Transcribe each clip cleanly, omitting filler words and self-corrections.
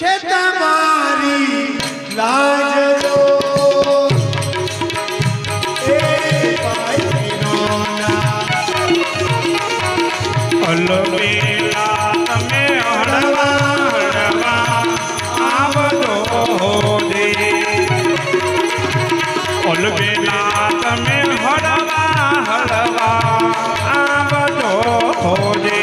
છે તમારી લાજ લો એ ભાઈઓના અલબેલા તમે હળવા હળવા આવજો દે અલબેલા તમે હળવા હળવા આવજો દે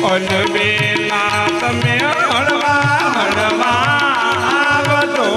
અલબેલા તમે હળવા હળવા આવજો